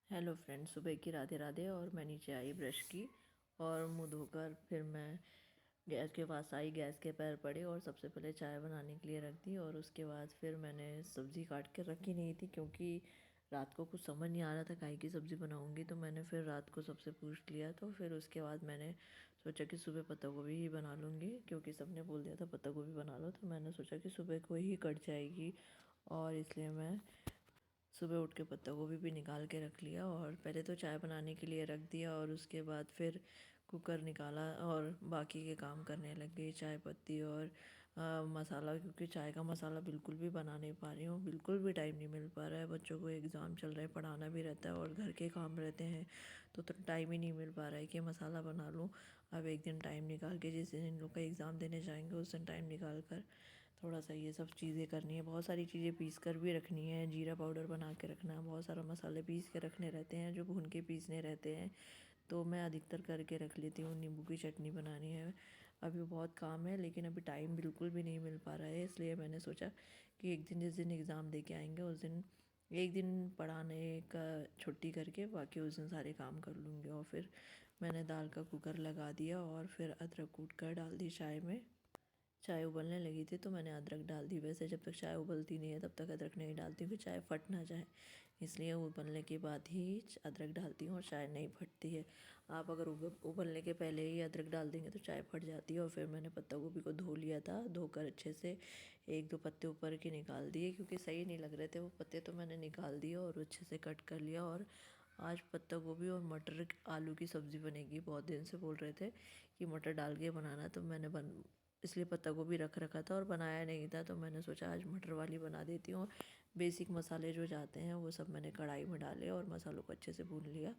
Hello friends, सुबह की राधे राधे। और मैं नीचे आई ब्रश की और मुंह धोकर फिर मैं गैस के पास आई। गैस के पैर पड़े और सबसे पहले चाय बनाने के लिए रख दी। और उसके बाद फिर मैंने सब्ज़ी काट के रखी नहीं थी क्योंकि रात को कुछ समझ नहीं आ रहा था काहे की सब्ज़ी बनाऊंगी। तो मैंने फिर रात को सबसे पूछ लिया। तो फिर उसके बाद मैंने सोचा कि सुबह पत्ता गोभी ही बना लूँगी क्योंकि सबने बोल दिया था पत्ता गोभी बना लो। तो मैंने सोचा कि सुबह को ही कट जाएगी और इसलिए मैं सुबह उठ के पत्ता गोभी भी निकाल के रख लिया। और पहले तो चाय बनाने के लिए रख दिया और उसके बाद फिर कुकर निकाला और बाकी के काम करने लग गई। चाय पत्ती और मसाला, क्योंकि चाय का मसाला बिल्कुल भी बना नहीं पा रही हूँ। बिल्कुल भी टाइम नहीं मिल पा रहा है। बच्चों को एग्ज़ाम चल रहे हैं, पढ़ाना भी रहता है और घर के काम रहते हैं तो टाइम ही नहीं मिल पा रहा है कि मसाला बना लूँ। अब एक दिन टाइम निकाल के, जिस दिन इन लोग का एग्ज़ाम देने जाएंगे उस दिन टाइम निकाल कर थोड़ा सा ये सब चीज़ें करनी है। बहुत सारी चीज़ें पीस कर भी रखनी है, जीरा पाउडर बना के रखना है, बहुत सारा मसाले पीस के रखने रहते हैं जो भून के पीसने रहते हैं। तो मैं अधिकतर करके रख लेती हूँ। नींबू की चटनी बनानी है, अभी बहुत काम है लेकिन अभी टाइम बिल्कुल भी नहीं मिल पा रहा है। इसलिए मैंने सोचा कि एक दिन, जिस दिन एग्ज़ाम दे के आएंगे उस दिन एक दिन पढ़ाने का छुट्टी करके बाकी उस दिन सारे काम कर लूँगी। और फिर मैंने दाल का कुकर लगा दिया और फिर अदरक कूट कर डाल दी चाय में। चाय उबलने लगी थी तो मैंने अदरक डाल दी। वैसे जब तक चाय उबलती नहीं है तब तक अदरक नहीं डालती हूँ कि चाय फट ना जाए, इसलिए उबलने के बाद ही अदरक डालती हूँ और चाय नहीं फटती है। आप अगर उबलने के पहले ही अदरक डाल देंगे तो चाय फट जाती है। और फिर मैंने पत्ता गोभी को धो लिया था, धोकर अच्छे से एक दो पत्ते ऊपर के निकाल दिए क्योंकि सही नहीं लग रहे थे वो पत्ते, तो मैंने निकाल दिया और अच्छे से कट कर लिया। और आज पत्ता गोभी और मटर आलू की सब्ज़ी बनेगी। बहुत दिन से बोल रहे थे कि मटर डाल के बनाना, तो मैंने इसलिए पत्ता गोभी रख रखा था और बनाया नहीं था, तो मैंने सोचा आज मटर वाली बना देती हूँ। बेसिक मसाले जो जाते हैं वो सब मैंने कढ़ाई में डाले और मसालों को अच्छे से भून लिया।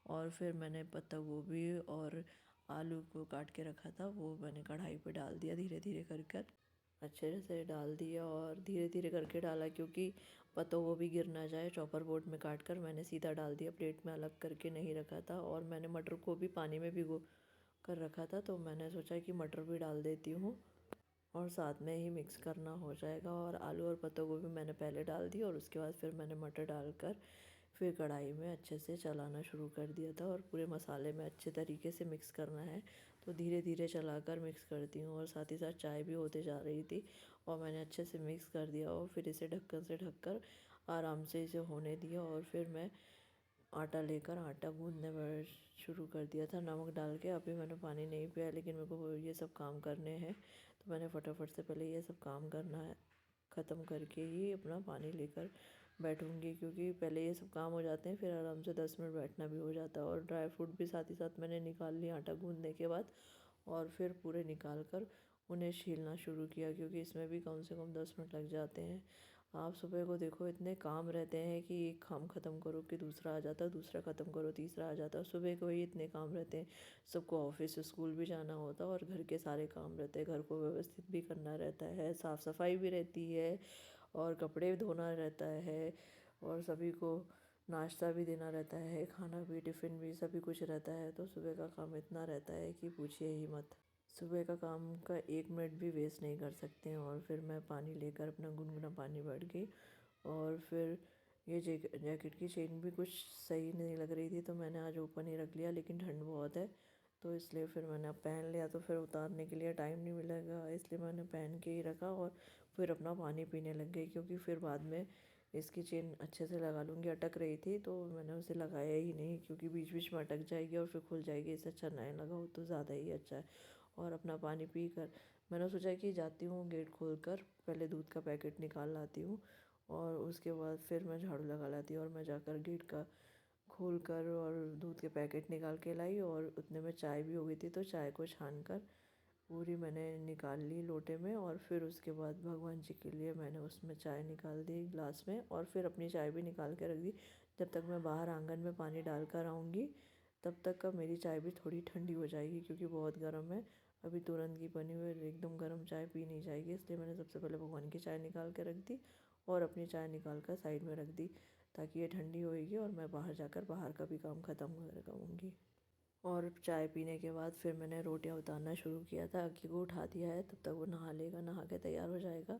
और फिर मैंने पत्ता गोभी और आलू को काट के रखा था वो मैंने कढ़ाई पे डाल दिया, धीरे धीरे कर अच्छे से डाल दिया और धीरे धीरे करके डाला क्योंकि पत्ता गोभी गिर ना जाए। चॉपर बोर्ड में काट कर मैंने सीधा डाल दिया, प्लेट में अलग करके नहीं रखा था। और मैंने मटर को भी पानी में भिगो कर रखा था, तो मैंने सोचा कि मटर भी डाल देती हूँ और साथ में ही मिक्स करना हो जाएगा। और आलू और पत्ता गोभी मैंने पहले डाल दी और उसके बाद फिर मैंने मटर डालकर फिर कढ़ाई में अच्छे से चलाना शुरू कर दिया था। और पूरे मसाले में अच्छे तरीके से मिक्स करना है, तो धीरे धीरे चलाकर मिक्स करती हूँ। और साथ ही साथ चाय भी होते जा रही थी और मैंने अच्छे से मिक्स कर दिया और फिर इसे ढक्कन से ढककर आराम से इसे होने दिया। और फिर मैं आटा लेकर आटा गूँदने शुरू कर दिया था नमक डाल के। अभी मैंने पानी नहीं पिया लेकिन मेरे को ये सब काम करने हैं, तो मैंने फटाफट से पहले ये सब काम करना है, ख़त्म करके ही अपना पानी लेकर बैठूंगी क्योंकि पहले ये सब काम हो जाते हैं फिर आराम से 10 मिनट बैठना भी हो जाता है। और ड्राई फ्रूट भी साथ ही साथ मैंने निकाल लिया आटा गूँदने के बाद और फिर पूरे निकाल कर उन्हें छीलना शुरू किया क्योंकि इसमें भी कम से कम 10 मिनट लग जाते हैं। आप सुबह को देखो इतने काम रहते हैं कि एक काम ख़त्म करो कि दूसरा आ जाता है, दूसरा ख़त्म करो तीसरा आ जाता है। सुबह को ही इतने काम रहते हैं, सबको ऑफिस स्कूल भी जाना होता है और घर के सारे काम रहते हैं। घर को व्यवस्थित भी करना रहता है, साफ़ सफाई भी रहती है और कपड़े धोना रहता है और सभी को नाश्ता भी देना रहता है, खाना भी, टिफ़िन भी, सभी कुछ रहता है। तो सुबह का काम इतना रहता है कि पूछिए ही मत। सुबह का काम का एक मिनट भी वेस्ट नहीं कर सकते हैं। और फिर मैं पानी लेकर अपना गुनगुना पानी बैठ गई और फिर ये जैकेट की चेन भी कुछ सही नहीं लग रही थी तो मैंने आज ओपन ही रख लिया, लेकिन ठंड बहुत है तो इसलिए फिर मैंने अब पहन लिया। तो फिर उतारने के लिए टाइम नहीं मिलेगा इसलिए मैंने पहन के ही रखा और फिर अपना पानी पीने लग गई क्योंकि फिर बाद में इसकी चेन अच्छे से लगा लूँगी। अटक रही थी तो मैंने उसे लगाया ही नहीं क्योंकि बीच बीच में अटक जाएगी और फिर खुल जाएगी। इससे अच्छा नया लगाओ तो ज़्यादा ही अच्छा है। और अपना पानी पी कर मैंने सोचा कि जाती हूँ गेट खोल कर पहले दूध का पैकेट निकाल लाती हूँ और उसके बाद फिर मैं झाड़ू लगा लाती हूँ। और मैं जाकर गेट का खोल कर और दूध के पैकेट निकाल के लाई और उतने में चाय भी हो गई थी, तो चाय को छान कर पूरी मैंने निकाल ली लोटे में। और फिर उसके बाद भगवान जी के लिए मैंने उसमें चाय निकाल दी ग्लास में और फिर अपनी चाय भी निकाल के रख दी। जब तक मैं बाहर आंगन में पानी डाल कर आऊँगी तब तक का मेरी चाय भी थोड़ी ठंडी हो जाएगी क्योंकि बहुत गर्म है। अभी तुरंत की बनी हुई एकदम गर्म चाय पी नहीं जाएगी, इसलिए मैंने सबसे पहले भगवान की चाय निकाल के रख दी और अपनी चाय निकाल कर साइड में रख दी ताकि ये ठंडी होएगी और मैं बाहर जाकर बाहर का भी काम ख़त्म कर पाऊँगी। और चाय पीने के बाद फिर मैंने रोटियां उतारना शुरू किया था। अक्की को उठा दिया है, तब तक वो नहा लेगा, नहा के तैयार हो जाएगा।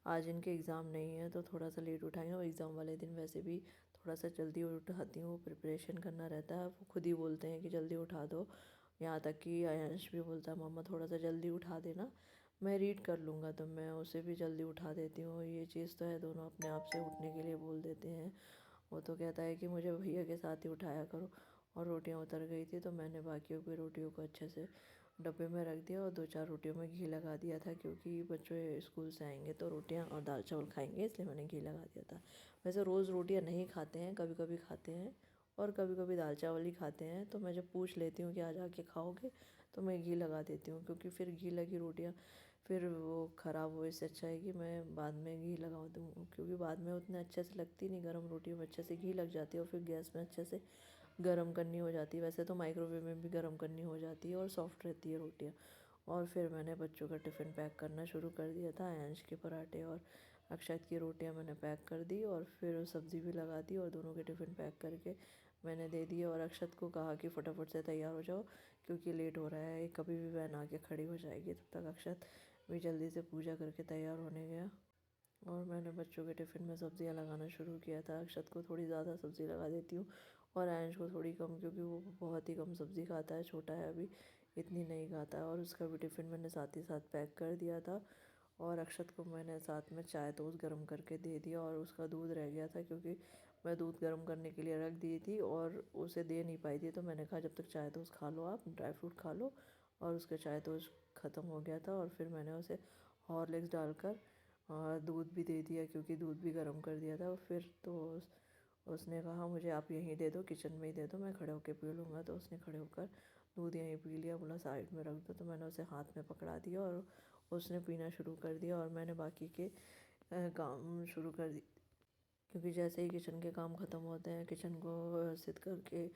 आज इनके एग्ज़ाम नहीं है तो थोड़ा सा लेट उठाएंगे और एग्ज़ाम वाले दिन वैसे भी थोड़ा सा जल्दी उठाती हूँ, प्रिपरेशन करना रहता है। वो खुद ही बोलते हैं कि जल्दी उठा दो, यहाँ तक कि आयांश भी बोलता है मम्मा थोड़ा सा जल्दी उठा देना, मैं रीड कर लूँगा, तो मैं उसे भी जल्दी उठा देती हूँ। ये चीज़ तो है, दोनों अपने आप से उठने के लिए बोल देते हैं। वो तो कहता है कि मुझे भैया के साथ ही उठाया करो। और रोटियां उतर गई थी तो मैंने बाकियों की रोटियों को अच्छे से डब्बे में रख दिया और 2-4 रोटियों में घी लगा दिया था, क्योंकि बच्चे स्कूल से आएंगे तो रोटियां और दाल चावल खाएंगे, इसलिए मैंने घी लगा दिया था। वैसे रोज़ रोटियां नहीं खाते हैं, कभी कभी खाते हैं और कभी कभी दाल चावल ही खाते हैं। तो मैं जब पूछ लेती हूँ कि आज आके खाओगे, तो मैं घी लगा देती हूँ, क्योंकि फिर घी लगी रोटियाँ फिर वो ख़राब हो। इससे अच्छा है कि मैं बाद में घी लगा दूँ, क्योंकि बाद में उतने अच्छे से लगती नहीं, गर्म रोटियों में अच्छे से घी लग जाती है और फिर गैस में अच्छे से गर्म करनी हो जाती है। वैसे तो माइक्रोवेव में भी गर्म करनी हो जाती है और सॉफ्ट रहती है रोटियाँ। और फिर मैंने बच्चों का टिफ़िन पैक करना शुरू कर दिया था। आयांश के पराठे और अक्षत की रोटियां मैंने पैक कर दी और फिर सब्ज़ी भी लगा दी और दोनों के टिफ़िन पैक करके मैंने दे दिए। और अक्षत को कहा कि फटाफट से तैयार हो जाओ, क्योंकि लेट हो रहा है, कभी भी वैन आके खड़ी हो जाएगी। तब तक अक्षत भी जल्दी से पूजा करके तैयार होने गया और मैंने बच्चों के टिफ़िन में सब्ज़ियाँ लगाना शुरू किया था। अक्षत को थोड़ी ज़्यादा सब्ज़ी लगा देती हूँ और आयांश को थोड़ी कम, क्योंकि वो बहुत ही कम सब्ज़ी खाता है, छोटा है अभी, इतनी नहीं खाता है। और उसका भी टिफ़िन मैंने साथ ही साथ पैक कर दिया था। और अक्षत को मैंने साथ में चाय टोस्ट गर्म करके दे दिया और उसका दूध रह गया था, क्योंकि मैं दूध गर्म करने के लिए रख दी थी और उसे दे नहीं पाई थी। तो मैंने कहा जब तक चाय टोस्ट खा लो, आप ड्राई फ्रूट खा लो। और उसका चाय टोस्ट ख़त्म हो गया था और फिर मैंने उसे हॉर्लिक्स डालकर और दूध भी दे दिया, क्योंकि दूध भी गर्म कर दिया था। फिर तो उसने कहा मुझे आप यहीं दे दो, किचन में ही दे दो, मैं खड़े होकर पी लूँगा। तो उसने खड़े होकर दूध यहीं पी लिया, बोला साइड में रख दो। तो मैंने उसे हाथ में पकड़ा दिया और उसने पीना शुरू कर दिया और मैंने बाकी के काम शुरू कर दी, क्योंकि जैसे ही किचन के काम ख़त्म होते हैं, किचन को व्यवस्थित करके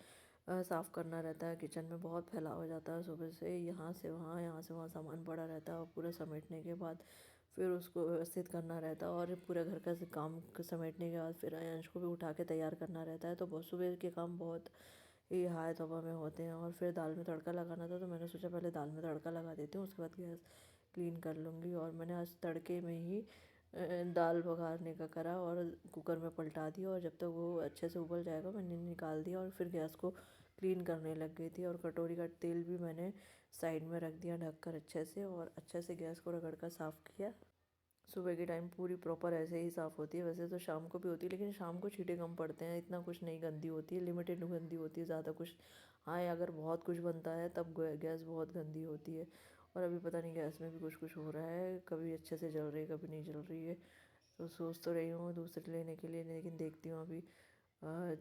साफ़ करना रहता है। किचन में बहुत फैलाव हो जाता है, सुबह से यहाँ से वहाँ सामान पड़ा रहता है और पूरा समेटने के बाद फिर उसको व्यवस्थित करना रहता है और पूरे घर का काम समेटने के बाद फिर आयांश को भी उठा के तैयार करना रहता है। तो बहुत सुबह के काम बहुत ही हाय तौबा में होते हैं। और फिर दाल में तड़का लगाना था, तो मैंने सोचा पहले दाल में तड़का लगा देती हूँ, उसके बाद गैस क्लीन कर लूँगी। और मैंने आज तड़के में ही दाल बघारने का करा और कुकर में पलटा दिया और जब तक वो अच्छे से उबल जाएगा मैंने निकाल दिया और फिर गैस को क्लीन करने लग गई थी। और कटोरी का तेल भी मैंने साइड में रख दिया ढक कर अच्छे से, और अच्छे से गैस को रगड़ कर साफ़ किया। सुबह के टाइम पूरी प्रॉपर ऐसे ही साफ़ होती है, वैसे तो शाम को भी होती है, लेकिन शाम को छींटे कम पड़ते हैं, इतना कुछ नहीं गंदी होती है, लिमिटेड गंदी होती है, ज़्यादा कुछ। हाँ, अगर बहुत कुछ बनता है तब गैस बहुत गंदी होती है। और अभी पता नहीं गैस में भी कुछ कुछ हो रहा है, कभी अच्छे से जल रही है, कभी नहीं जल रही है। तो सोच तो रही हूँ दूसरे लेने के लिए, लेकिन देखती हूँ अभी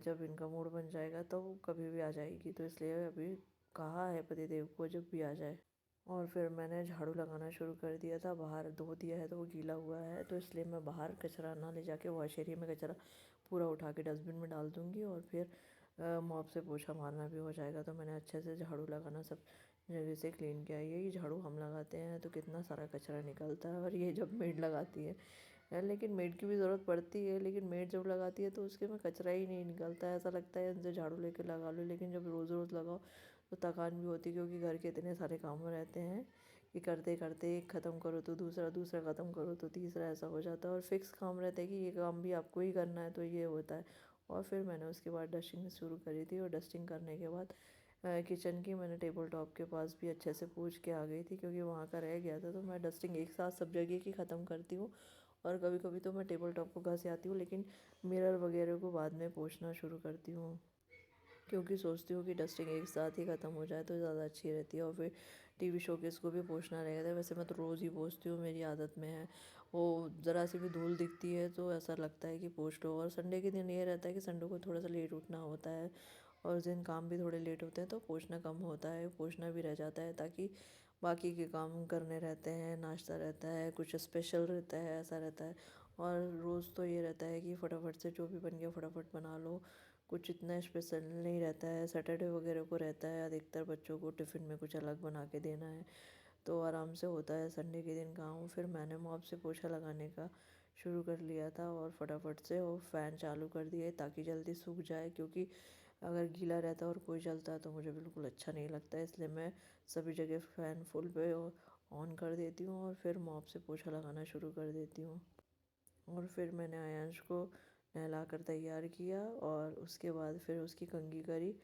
जब इनका मूड बन जाएगा तो कभी भी आ जाएगी। तो इसलिए अभी कहा है पतिदेव को जब भी आ जाए। और फिर मैंने झाड़ू लगाना शुरू कर दिया था। बाहर धो दिया है तो वो गीला हुआ है, तो इसलिए मैं बाहर कचरा ना ले जाके वॉश एरिया में कचरा पूरा उठा के डस्टबिन में डाल दूँगी और फिर मॉप से पोछा मारना भी हो जाएगा। तो मैंने अच्छे से झाड़ू लगाना सब जगह से क्लीन किया। ये झाड़ू हम लगाते हैं तो कितना सारा कचरा निकलता है, और ये जब मेड लगाती है लेकिन मेड की भी ज़रूरत पड़ती है, लेकिन मेड जब लगाती है तो उसके में कचरा ही नहीं निकलता है। ऐसा लगता है इनसे झाड़ू लेके लगा लो, लेकिन जब रोज़ रोज़ लगाओ तो थकान भी होती है, क्योंकि घर के इतने सारे काम रहते हैं कि करते करते एक ख़त्म करो तो दूसरा, दूसरा ख़त्म करो तो तीसरा, ऐसा हो जाता है। और फिक्स काम रहता है कि ये काम भी आपको ही करना है, तो ये होता है। और फिर मैंने उसके बाद डस्टिंग शुरू करी थी और डस्टिंग करने के बाद किचन की मैंने टेबल टॉप के पास भी अच्छे से पूछ के आ गई थी, क्योंकि वहाँ का रह गया था। तो मैं डस्टिंग एक साथ सब जगह की ख़त्म करती हूँ और कभी कभी तो मैं टेबल टॉप को घस आती हूँ, लेकिन मिरर वगैरह को बाद में पोंछना शुरू करती हूँ, क्योंकि सोचती हूँ कि डस्टिंग एक साथ ही ख़त्म हो जाए तो ज़्यादा अच्छी रहती है। और फिर टीवी शोकेस को भी पोंछना रहेगा था। वैसे मैं तो रोज़ ही पोंछती हूँ, मेरी आदत में है। वो ज़रा सी भी धूल दिखती है तो ऐसा लगता है कि पोंछ लो। और संडे के दिन ये रहता है कि संडे को थोड़ा सा लेट उठना होता है और उस दिन काम भी थोड़े लेट होते हैं, तो पोंछना कम होता है, पोंछना भी रह जाता है, ताकि बाकी के काम करने रहते हैं, नाश्ता रहता है, कुछ स्पेशल रहता है, ऐसा रहता है। और रोज़ तो ये रहता है कि फटाफट से जो भी बन गया फटाफट बना लो, कुछ इतना स्पेशल नहीं रहता है। सैटरडे वगैरह को रहता है, अधिकतर बच्चों को टिफ़िन में कुछ अलग बना के देना है, तो आराम से होता है संडे के दिन काम। फिर मैंने मॉप से पोछा लगाने का शुरू कर लिया था और फटाफट से वो फ़ैन चालू कर दिए ताकि जल्दी सूख जाए, क्योंकि अगर गीला रहता और कोई जलता तो मुझे बिल्कुल अच्छा नहीं लगता है। इसलिए मैं सभी जगह फ़ैन फुल पे ऑन कर देती हूँ और फिर मॉप से पोछा लगाना शुरू कर देती हूँ। और फिर मैंने आयांश को नहला कर तैयार किया और उसके बाद फिर उसकी कंघी करी।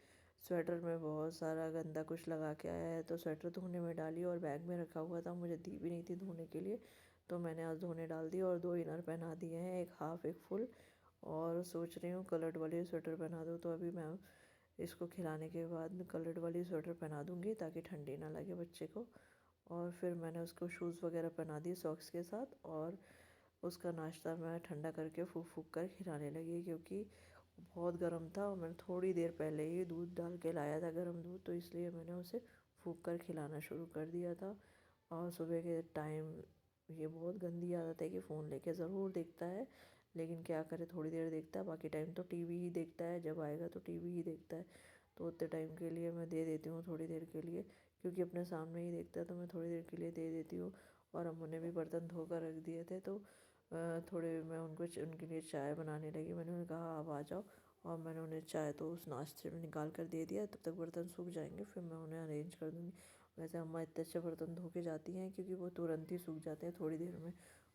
स्वेटर में बहुत सारा गंदा कुछ लगा के आया है तो स्वेटर धोने में डाली और बैग में रखा हुआ था, मुझे दी भी नहीं थी धोने के लिए, तो मैंने आज धोने डाल दी और 2 इनर पहना दिए हैं, एक हाफ एक फुल। और सोच रही हूँ कलर्ड वाली स्वेटर पहना दूँ, तो अभी मैं इसको खिलाने के बाद कलर्ड वाली स्वेटर पहना दूँगी ताकि ठंडी ना लगे बच्चे को। और फिर मैंने उसको शूज़ वगैरह पहना दिए सॉक्स के साथ और उसका नाश्ता मैं ठंडा करके फूँक फूँक कर खिलाने लगी, क्योंकि बहुत गर्म था और मैंने थोड़ी देर पहले ही दूध डाल के लाया था गर्म दूध, तो इसलिए मैंने उसे फूँक कर खिलाना शुरू कर दिया था। और सुबह के टाइम ये बहुत गंदी आदत है कि फ़ोन लेके ज़रूर देखता है, लेकिन क्या करे, थोड़ी देर देखता है, बाकी टाइम तो टीवी ही देखता है, जब आएगा तो टीवी ही देखता है। तो उतने टाइम के लिए मैं दे देती हूँ थोड़ी देर के लिए, क्योंकि अपने सामने ही देखता है तो मैं थोड़ी देर के लिए दे देती हूँ। और अम्मू ने भी बर्तन धो कर रख दिए थे, तो थोड़े मैं उनके लिए चाय बनाने लगी। मैंने उन्हें कहा आप आ जाओ, और मैंने उन्हें चाय तो उस नाश्ते में निकाल कर दे दिया, तब तक बर्तन सूख जाएंगे फिर मैं उन्हें अरेंज कर दूँगी। वैसे अम्मा इतने अच्छे बर्तन धो के जाती हैं क्योंकि वो तुरंत ही सूख जाते हैं थोड़ी देर में।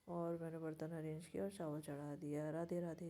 और मैंने बर्तन अरेंज किया और चावल चढ़ा दिया। राधे राधे।